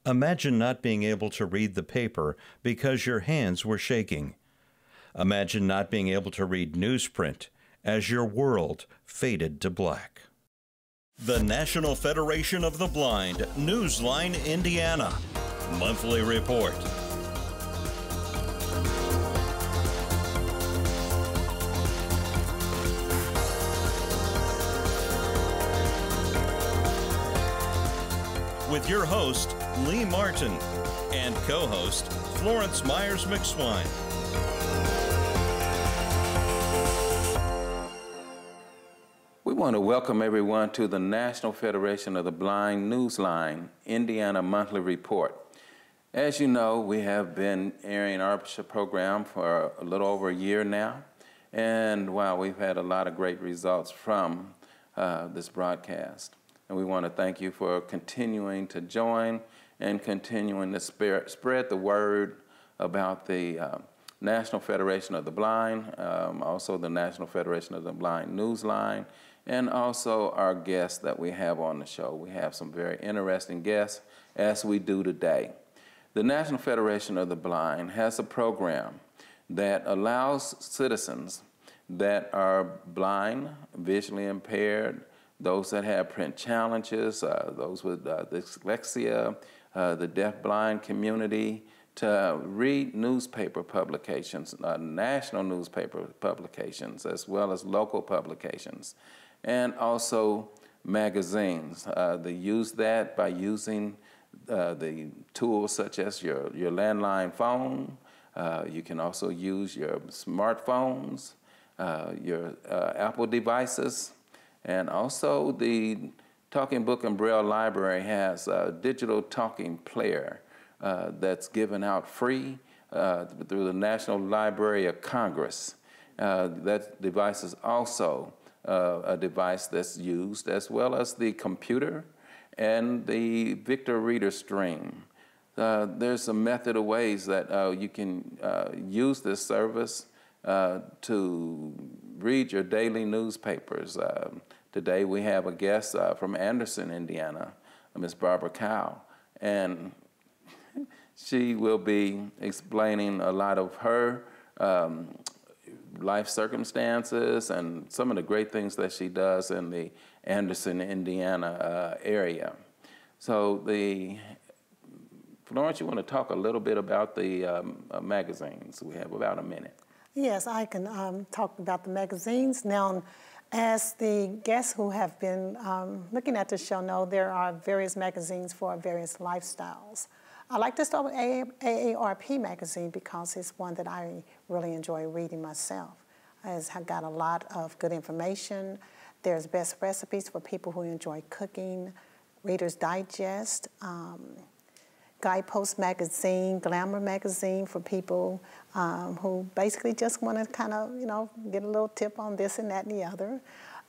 Imagine not being able to read the paper because your hands were shaking. Imagine not being able to read newsprint as your world faded to black. The National Federation of the Blind, Newsline, Indiana. Monthly Report. With your host, Lee Martin, and co-host, Florence Myers-McSwine. We want to welcome everyone to the National Federation of the Blind Newsline, Indiana Monthly Report. As you know, we have been airing our program for a little over a year now, and wow, we've had a lot of great results from this broadcast. And we want to thank you for continuing to join and continuing to spread the word about the National Federation of the Blind, also the National Federation of the Blind Newsline, and also our guests that we have on the show. We have some very interesting guests, as we do today. The National Federation of the Blind has a program that allows citizens that are blind, visually impaired, those that have print challenges, those with dyslexia, the deaf-blind community, to read newspaper publications, national newspaper publications, as well as local publications, and also magazines. They use that by using the tools such as your landline phone. You can also use your smartphones, your Apple devices, and also the Talking Book and Braille Library has a digital talking player that's given out free through the National Library of Congress. That device is also a device that's used, as well as the computer and the Victor Reader Stream. There's a method of ways that you can use this service to read your daily newspapers. Today we have a guest from Anderson, Indiana, Ms. Barbara Cow, and she will be explaining a lot of her life circumstances and some of the great things that she does in the Anderson, Indiana area. So Florence, you want to talk a little bit about the magazines? We have about a minute. Yes, I can talk about the magazines. Now, as the guests who have been looking at the show know, there are various magazines for various lifestyles. I like to start with AARP magazine because it's one that I really enjoy reading myself. It's got a lot of good information. There's best recipes for people who enjoy cooking, Reader's Digest, Guidepost magazine, Glamour magazine for people who basically just want to kind of, get a little tip on this and that and the other.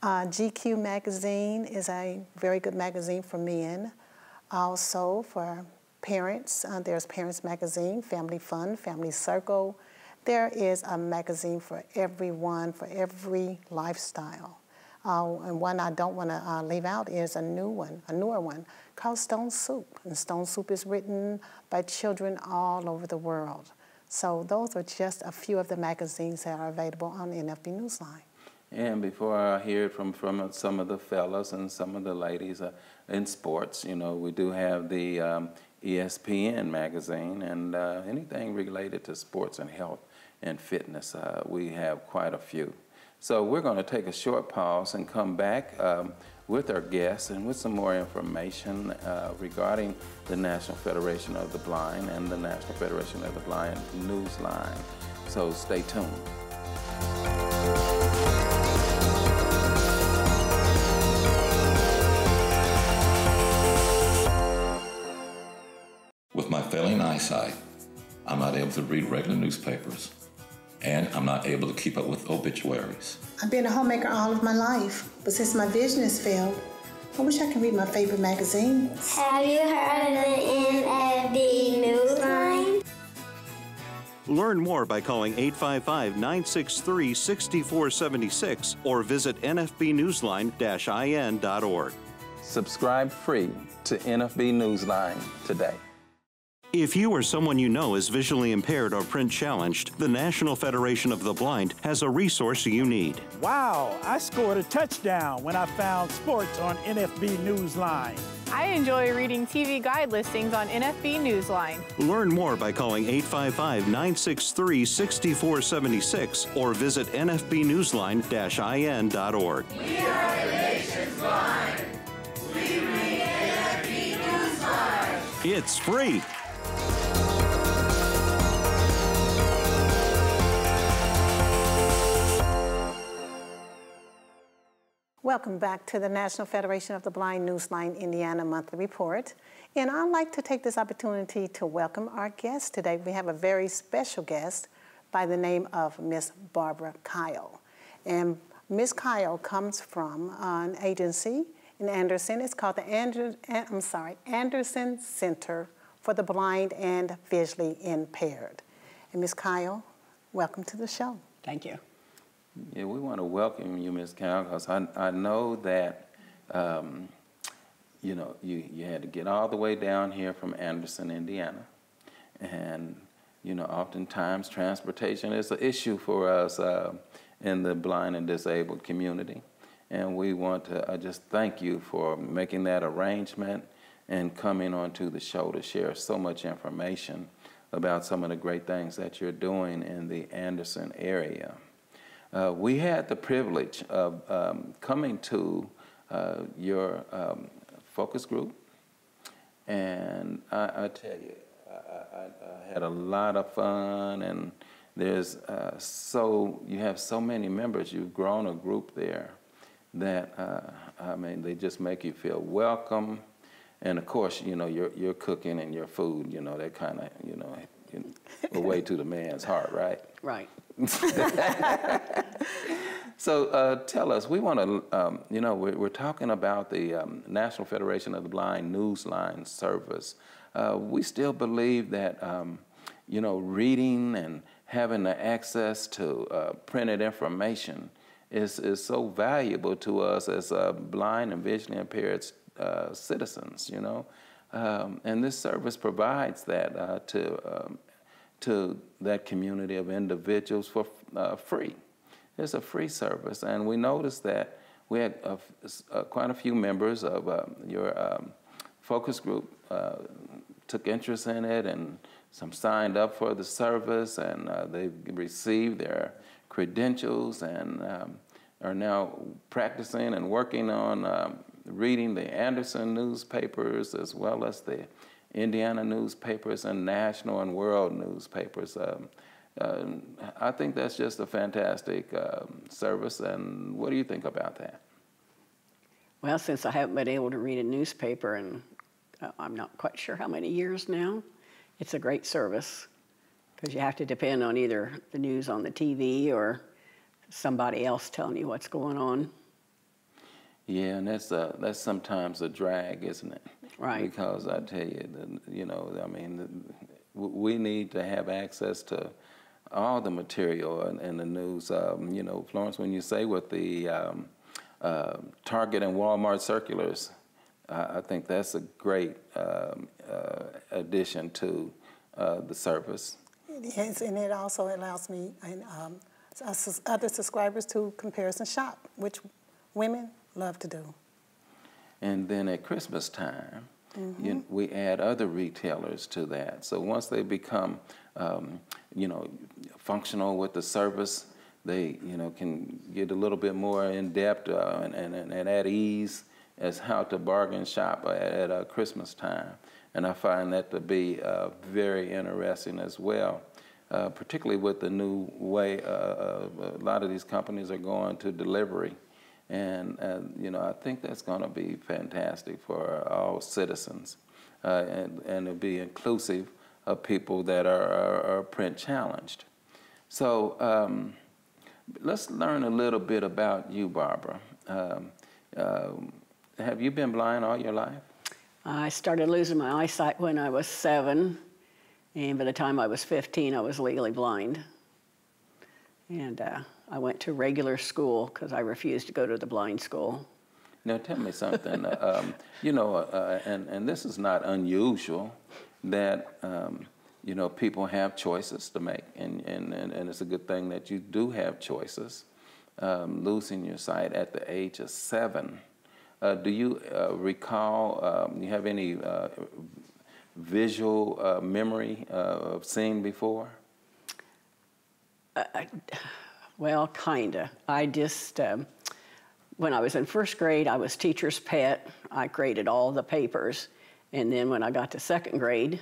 GQ magazine is a very good magazine for men. Also for parents, there's Parents Magazine, Family Fun, Family Circle. There is a magazine for everyone, for every lifestyle. And one I don't want to leave out is a newer one, called Stone Soup. And Stone Soup is written by children all over the world. So those are just a few of the magazines that are available on NFB Newsline. And before I hear from some of the fellas and some of the ladies in sports, we do have the ESPN magazine, and anything related to sports and health and fitness, we have quite a few. So we're going to take a short pause and come back with our guests and with some more information regarding the National Federation of the Blind and the National Federation of the Blind Newsline. So stay tuned. With my failing eyesight, I'm not able to read regular newspapers, and I'm not able to keep up with obituaries. I've been a homemaker all of my life, but since my vision has failed, I wish I could read my favorite magazine. Have you heard of the NFB Newsline? Learn more by calling 855-963-6476 or visit nfbnewsline-in.org. Subscribe free to NFB Newsline today. If you or someone you know is visually impaired or print challenged, the National Federation of the Blind has a resource you need. Wow, I scored a touchdown when I found sports on NFB Newsline. I enjoy reading TV guide listings on NFB Newsline. Learn more by calling 855-963-6476 or visit nfbnewsline-in.org. We are the nation's blind. We read NFB Newsline. It's free. Welcome back to the National Federation of the Blind Newsline Indiana Monthly Report. And I'd like to take this opportunity to welcome our guest today. We have a very special guest by the name of Miss Barbara Kyle. And Miss Kyle comes from an agency in Anderson. It's called the Anderson Center for the Blind and Visually Impaired. And Miss Kyle, welcome to the show. Thank you. Yeah, we want to welcome you, Ms. Cal, because I know that, you know, you had to get all the way down here from Anderson, Indiana. And, you know, oftentimes transportation is an issue for us in the blind and disabled community. And we want to just thank you for making that arrangement and coming onto the show to share so much information about some of the great things that you're doing in the Anderson area. We had the privilege of coming to your focus group, and I tell you, I had a lot of fun, and there's you have so many members. You've grown a group there that I mean, they just make you feel welcome, and of course, you know, your cooking and your food, you know, that kind of, you know, away to the man's heart, right? Right. So tell us, we want to, you know, we're talking about the National Federation of the Blind Newsline service. We still believe that, you know, reading and having the access to printed information is so valuable to us as blind and visually impaired citizens, you know. And this service provides that to that community of individuals for free. It's a free service, and we noticed that we had quite a few members of your focus group took interest in it, and some signed up for the service, and they received their credentials and are now practicing and working on reading the Anderson newspapers as well as the Indiana newspapers and national and world newspapers. I think that's just a fantastic service, and what do you think about that? Well, since I haven't been able to read a newspaper in I'm not quite sure how many years now, it's a great service because you have to depend on either the news on the TV or somebody else telling you what's going on. Yeah, and that's sometimes a drag, isn't it? Right. Because I tell you, you know, I mean, we need to have access to all the material in the news. You know, Florence, when you say with the Target and Walmart circulars, I think that's a great addition to the service. Yes, and it also allows me and other subscribers to comparison shop, which women love to do. And then at Christmas time, we add other retailers to that. So once they become, you know, functional with the service, they, you know, can get a little bit more in depth and at ease as how to bargain shop at Christmas time. And I find that to be very interesting as well, particularly with the new way a lot of these companies are going to delivery. And you know, I think that's going to be fantastic for all citizens, and it'll be inclusive of people that are print challenged. So let's learn a little bit about you, Barbara. Have you been blind all your life? I started losing my eyesight when I was 7, and by the time I was 15, I was legally blind. And I went to regular school because I refused to go to the blind school. Now tell me something, you know, and this is not unusual that you know, people have choices to make, and it's a good thing that you do have choices. Losing your sight at the age of 7. Do you recall, you have any visual memory of seeing before? Well, kinda. I just, when I was in first grade, I was teacher's pet. I graded all the papers. And then when I got to second grade,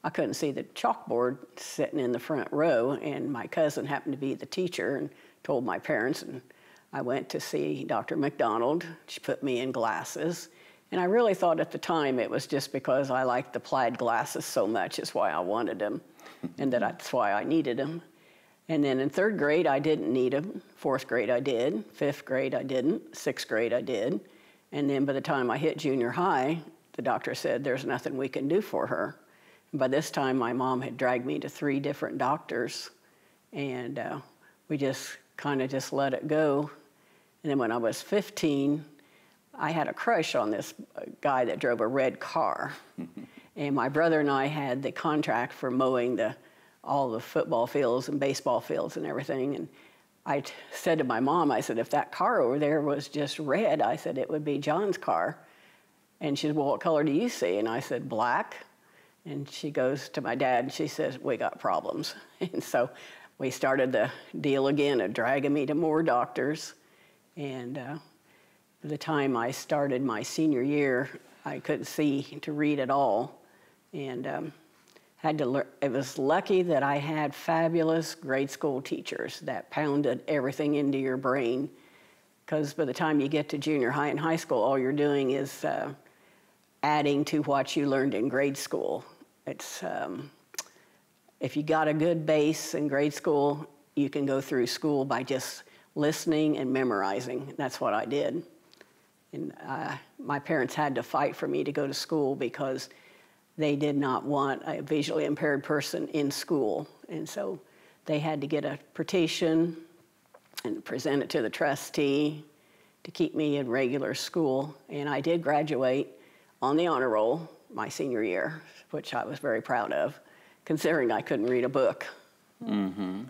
I couldn't see the chalkboard sitting in the front row, and my cousin happened to be the teacher and told my parents, and I went to see Dr. McDonald. She put me in glasses, and I really thought at the time it was just because I liked the plaid glasses so much is why I wanted them, and that's why I needed them. And then in third grade, I didn't need them. Fourth grade, I did. Fifth grade, I didn't. Sixth grade, I did. And then by the time I hit junior high, the doctor said there's nothing we can do for her. By this time, my mom had dragged me to 3 different doctors, and we just kind of just let it go. And then when I was 15, I had a crush on this guy that drove a red car. And my brother and I had the contract for mowing all the football fields and baseball fields and everything. And I said to my mom, I said, if that car over there was just red, I said, it would be John's car. And she said, well, what color do you see? And I said, black. And she goes to my dad and she says, we got problems. And so we started the deal again of dragging me to more doctors. And by the time I started my senior year, I couldn't see to read at all. And had to learn. It was lucky that I had fabulous grade school teachers that pounded everything into your brain. Because by the time you get to junior high and high school, all you're doing is adding to what you learned in grade school. It's, if you got a good base in grade school, you can go through school by just listening and memorizing. That's what I did. And my parents had to fight for me to go to school because they did not want a visually impaired person in school. And so they had to get a petition and present it to the trustee to keep me in regular school. And I did graduate on the honor roll my senior year, which I was very proud of, considering I couldn't read a book. Mm-hmm.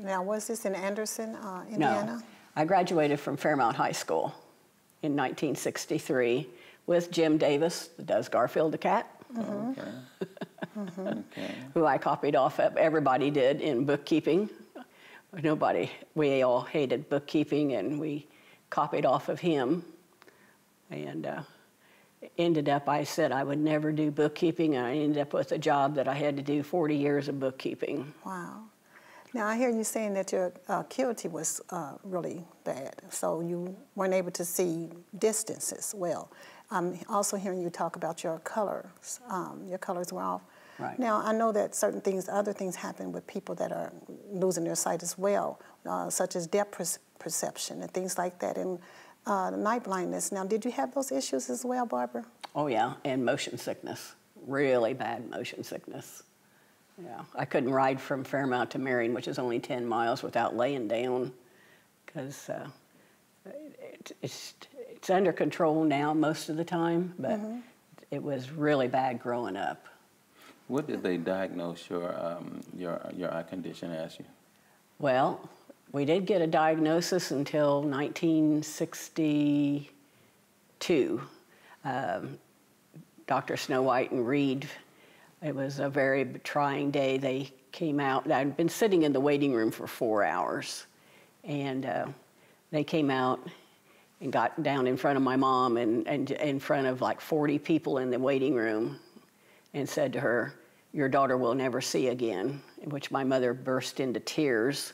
Now, was this in Anderson, Indiana? No, I graduated from Fairmount High School in 1963 with Jim Davis, the Does Garfield the Cat, Okay. Okay. who I copied off of. Everybody did in bookkeeping. We all hated bookkeeping, and we copied off of him. And ended up, I said I would never do bookkeeping, and I ended up with a job that I had to do 40 years of bookkeeping. Wow. Now, I hear you saying that your acuity was really bad, so you weren't able to see distances well. I'm also hearing you talk about your colors. Your colors were off. Right. Now, I know that other things happen with people that are losing their sight as well, such as depth perception and things like that, and night blindness. Now, did you have those issues as well, Barbara? Oh, yeah, and motion sickness, really bad motion sickness. Yeah, I couldn't ride from Fairmount to Marion, which is only 10 miles, without laying down, because it's under control now most of the time, but it was really bad growing up. What did they diagnose your eye condition as you? Well, we did get a diagnosis until 1962. Dr. Snow White and Reed, it was a very trying day. They came out. I'd been sitting in the waiting room for 4 hours, and they came out and got down in front of my mom and in front of like 40 people in the waiting room and said to her, "Your daughter will never see again," in which my mother burst into tears.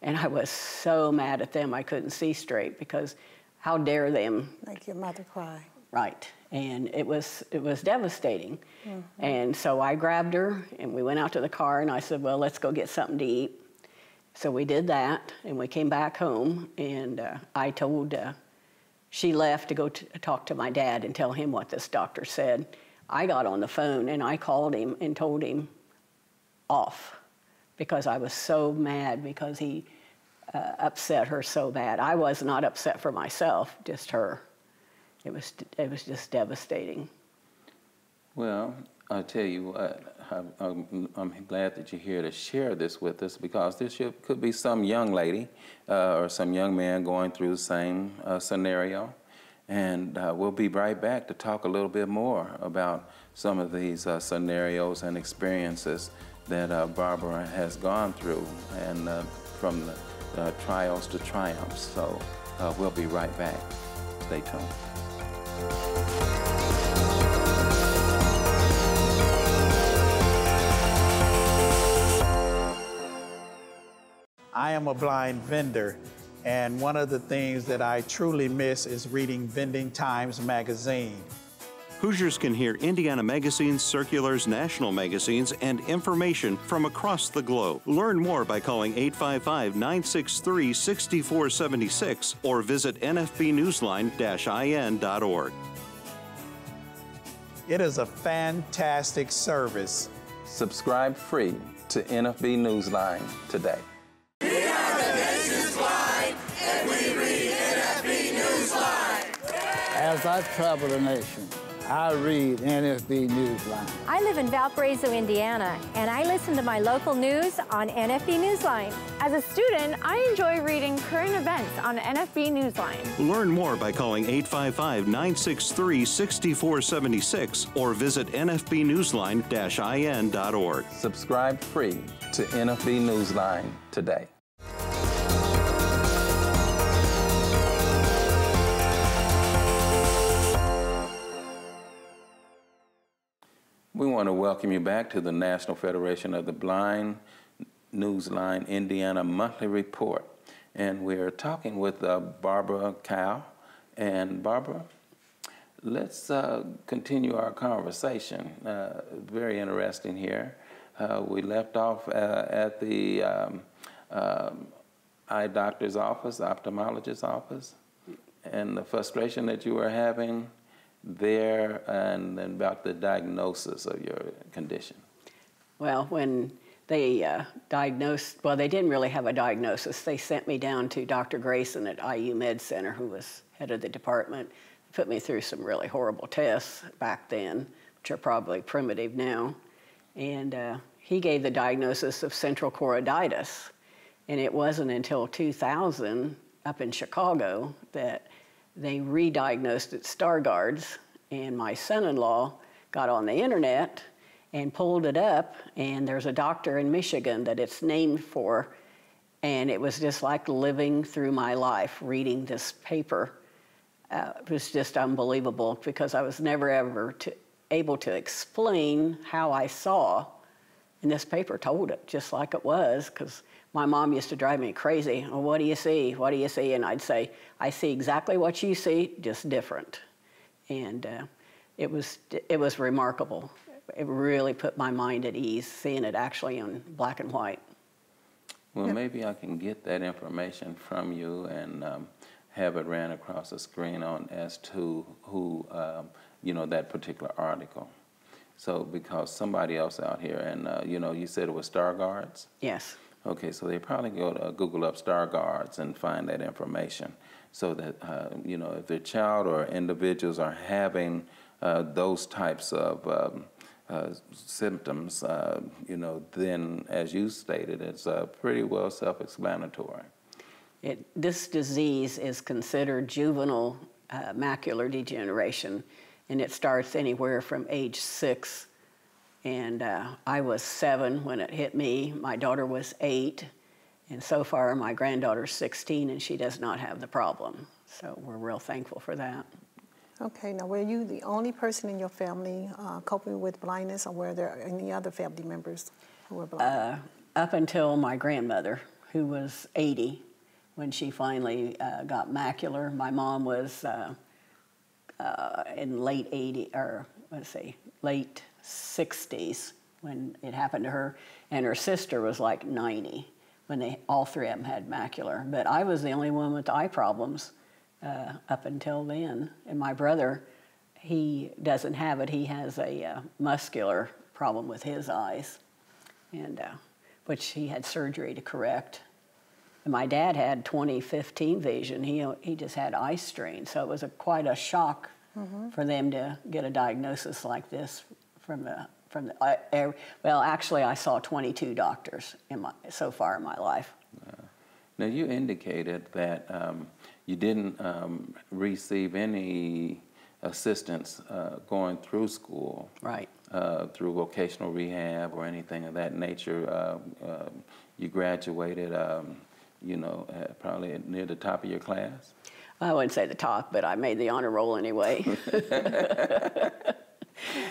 And I was so mad at them I couldn't see straight, because how dare them. Make your mother cry. Right, and it was devastating. And so I grabbed her and we went out to the car and I said, well, let's go get something to eat. So we did that and we came back home, and I told, she left to go talk to my dad and tell him what this doctor said. I got on the phone and I called him and told him off, because I was so mad because he upset her so bad. I was not upset for myself, just her. It was just devastating. Well, I'll tell you what, I'm glad that you're here to share this with us, because this could be some young lady or some young man going through the same scenario. And we'll be right back to talk a little bit more about some of these scenarios and experiences that Barbara has gone through, and from the trials to triumphs. So we'll be right back. Stay tuned. I am a blind vendor, and one of the things that I truly miss is reading Vending Times magazine. Hoosiers can hear Indiana magazines, circulars, national magazines, and information from across the globe. Learn more by calling 855-963-6476 or visit nfbnewsline-in.org. It is a fantastic service. Subscribe free to NFB Newsline today. We are the nation's blind, and we read NFB Newsline. As I travel the nation, I read NFB Newsline. I live in Valparaiso, Indiana, and I listen to my local news on NFB Newsline. As a student, I enjoy reading current events on NFB Newsline. Learn more by calling 855-963-6476 or visit nfbnewsline-in.org. Subscribe free to NFB Newsline today. We want to welcome you back to the National Federation of the Blind Newsline Indiana Monthly Report. And we're talking with Barbara Cow. And Barbara, let's continue our conversation. Very interesting here. We left off at the eye doctor's office, ophthalmologist's office, and the frustration that you were having there, and then about the diagnosis of your condition. Well, when they diagnosed, well, they didn't really have a diagnosis. They sent me down to Dr. Grayson at IU Med Center, who was head of the department, put me through some really horrible tests back then, which are probably primitive now. And he gave the diagnosis of central choroiditis. And it wasn't until 2000 up in Chicago that they re-diagnosed it Stargard's, and my son-in-law got on the internet and pulled it up, and there's a doctor in Michigan that it's named for, and it was just like living through my life reading this paper. It was just unbelievable, because I was never ever able to explain how I saw, and this paper told it just like it was, because my mom used to drive me crazy. Oh, what do you see? What do you see? And I'd say, I see exactly what you see, just different. And it was remarkable. It really put my mind at ease, seeing it actually in black and white. Well, maybe I can get that information from you and have it ran across the screen as to who, that particular article. So, because somebody else out here, and you said it was Stargard's? Yes. Okay, so they probably go to Google up Stargard's and find that information, so that, if their child or individuals are having those types of symptoms, then, as you stated, it's pretty well self-explanatory. This disease is considered juvenile macular degeneration, and it starts anywhere from age 6. And I was 7 when it hit me. My daughter was 8. And so far, my granddaughter's 16, and she does not have the problem. So we're real thankful for that. Okay, now were you the only person in your family coping with blindness, or were there any other family members who were blind? Up until my grandmother, who was 80, when she finally got macular. My mom was in late 80s, or let's say late 60s when it happened to her, and her sister was like 90 when all three of them had macular. But I was the only one with eye problems up until then. And my brother, he doesn't have it. He has a muscular problem with his eyes, and which he had surgery to correct. And my dad had 20/15 vision. He just had eye strain, so it was quite a shock for them to get a diagnosis like this from the From the, well, actually, I saw 22 doctors so far in my life. Now, you indicated that you didn't receive any assistance going through school, right? Through vocational rehab or anything of that nature. You graduated, you know, probably near the top of your class. I wouldn't say the top, but I made the honor roll anyway.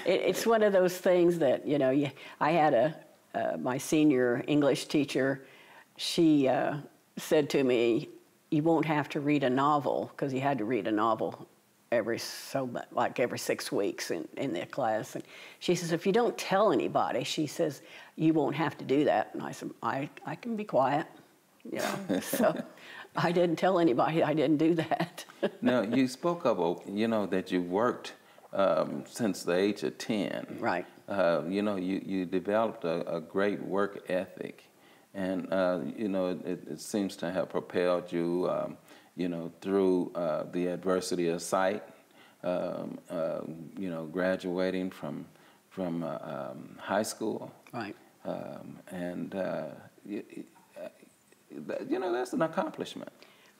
It's one of those things that, you know, I had my senior English teacher. She said to me, "You won't have to read a novel," because you had to read a novel every 6 weeks in the class. And she says, "If you don't tell anybody," she says, "you won't have to do that." And I said, I can be quiet, you know. So I didn't tell anybody I didn't do that. Now, you spoke of, you know, that you worked since the age of 10. Right. You know, you developed a great work ethic. And, you know, it seems to have propelled you, you know, through the adversity of sight, you know, graduating from high school. Right. And, you know, that's an accomplishment.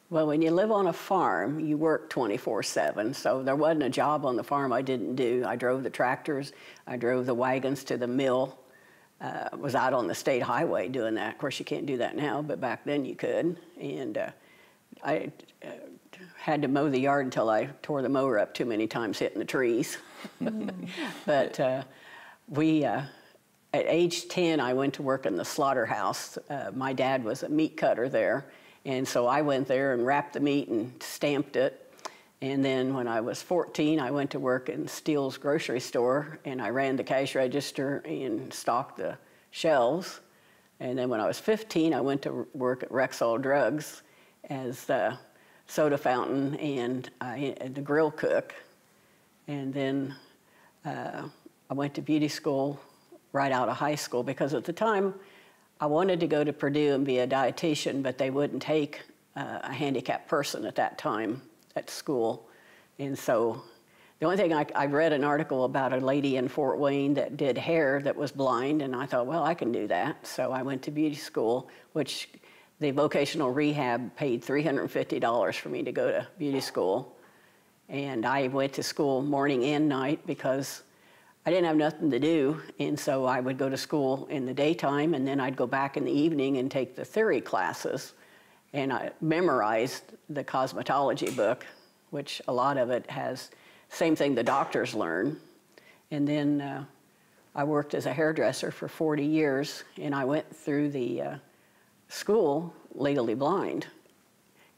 Well, when you live on a farm, you work 24/7, so there wasn't a job on the farm I didn't do. I drove the tractors, I drove the wagons to the mill, was out on the state highway doing that. Of course, you can't do that now, but back then you could. And I had to mow the yard until I tore the mower up too many times hitting the trees. But at age 10, I went to work in the slaughterhouse. My dad was a meat cutter there. And so I went there and wrapped the meat and stamped it. And then when I was 14, I went to work in Steele's grocery store, and I ran the cash register and stocked the shelves. And then when I was 15, I went to work at Rexall Drugs as the soda fountain and the grill cook. And then I went to beauty school right out of high school, because at the time, I wanted to go to Purdue and be a dietitian, but they wouldn't take a handicapped person at that time at school. And so the only thing I read an article about a lady in Fort Wayne that did hair that was blind, and I thought, well, I can do that. So I went to beauty school, which the vocational rehab paid $350 for me to go to beauty school. And I went to school morning and night because I didn't have nothing to do, and so I would go to school in the daytime, and then I'd go back in the evening and take the theory classes. And I memorized the cosmetology book, which a lot of it has same thing the doctors learn. And then I worked as a hairdresser for 40 years, and I went through the school legally blind.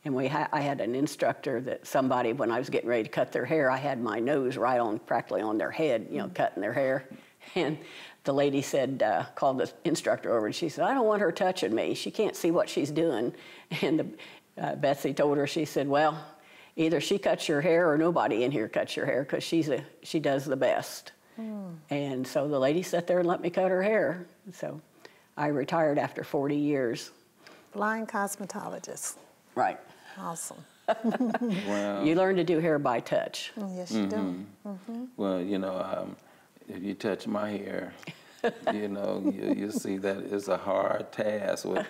And I had an instructor that somebody, when I was getting ready to cut their hair, I had my nose right on, practically on their head, you know, cutting their hair. And the lady said, called the instructor over, and she said, "I don't want her touching me. She can't see what she's doing." And Betsy told her, she said, "Well, either she cuts your hair or nobody in here cuts your hair, because she does the best." And so the lady sat there and let me cut her hair. So I retired after 40 years. Blind cosmetologist. Right. Awesome. Well, you learn to do hair by touch. Yes, you do. Well, you know, if you touch my hair, you know, you see that it's a hard task with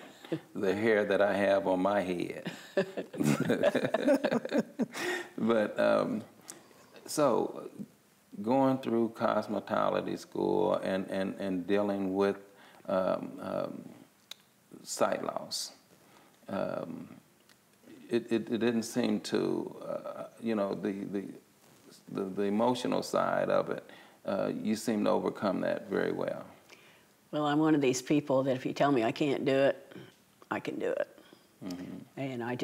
the hair that I have on my head. But so going through cosmetology school and dealing with sight loss, it didn't seem to, you know, the emotional side of it, you seem to overcome that very well. Well, I'm one of these people that if you tell me I can't do it, I can do it. And I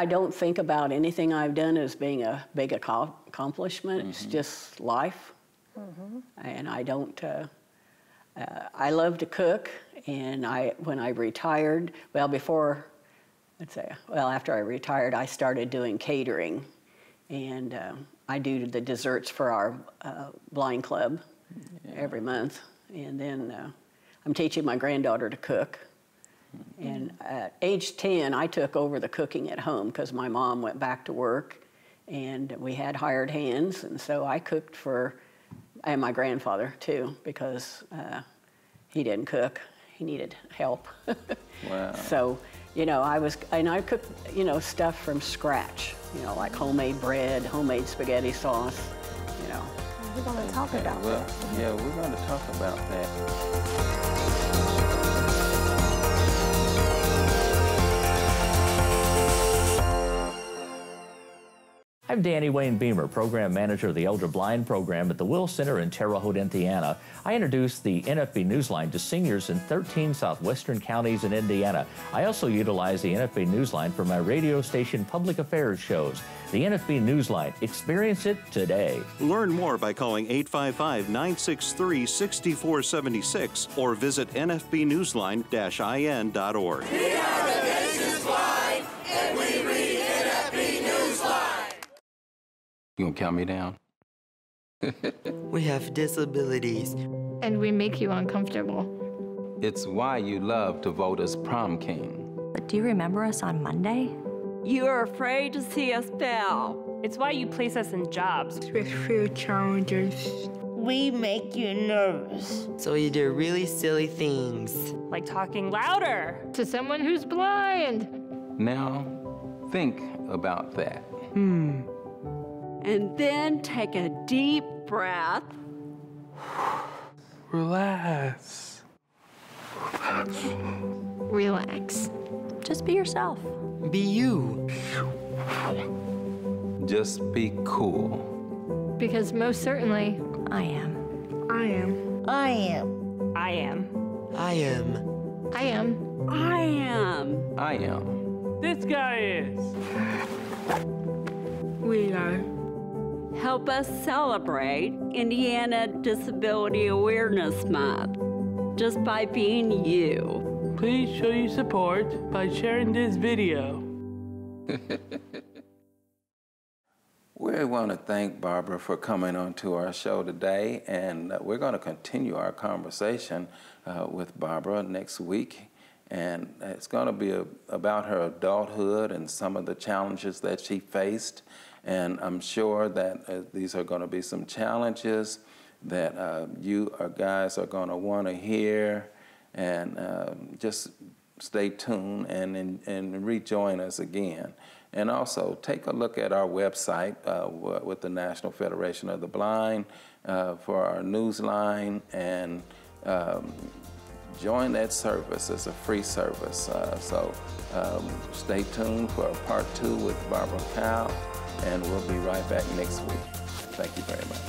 don't think about anything I've done as being a big accomplishment. It's just life. And I don't, I love to cook, and when I retired, well, after I retired, I started doing catering, and I do the desserts for our blind club every month, and then I'm teaching my granddaughter to cook. And at age 10, I took over the cooking at home because my mom went back to work, and we had hired hands, and so I cooked for and my grandfather too, because he didn't cook. He needed help. Wow. So, you know, I cooked, you know, stuff from scratch, you know, like homemade bread, homemade spaghetti sauce, you know. We're going to talk about that. Yeah, we're going to talk about that. I'm Danny Wayne Beamer, Program Manager of the Elder Blind Program at the Will Center in Terre Haute, Indiana. I introduced the NFB Newsline to seniors in 13 southwestern counties in Indiana. I also utilize the NFB Newsline for my radio station public affairs shows. The NFB Newsline, experience it today. Learn more by calling 855-963-6476 or visit nfbnewsline-in.org. We are the nation's blind, and we read NFB Newsline. You gonna count me down? We have disabilities. And we make you uncomfortable. It's why you love to vote as prom king. But do you remember us on Monday? You are afraid to see us fail. It's why you place us in jobs with few challenges. We make you nervous. So you do really silly things. Like talking louder to someone who's blind. Now, think about that. And then take a deep breath. Relax. Relax. Just be yourself. Be you. Just be cool. Because most certainly, I am. I am. I am. I am. I am. I am. I am. I am. This guy is. We are. Help us celebrate Indiana Disability Awareness Month just by being you. Please show your support by sharing this video. We want to thank Barbara for coming on to our show today, and we're going to continue our conversation with Barbara next week. And it's going to be about her adulthood and some of the challenges that she faced. And I'm sure that these are going to be some challenges that you guys are going to want to hear. And just stay tuned and rejoin us again. And also take a look at our website with the National Federation of the Blind for our newsline, and join that service. It's a free service. So stay tuned for part 2 with Barbara Cow, and we'll be right back next week. Thank you very much.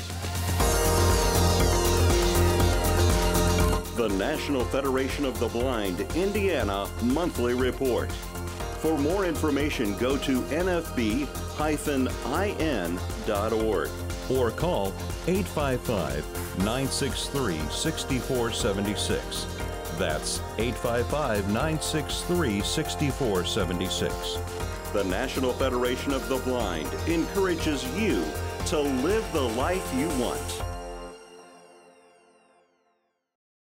The National Federation of the Blind Indiana Monthly Report. For more information, go to nfb-in.org or call 855-963-6476. That's 855-963-6476. The National Federation of the Blind encourages you to live the life you want.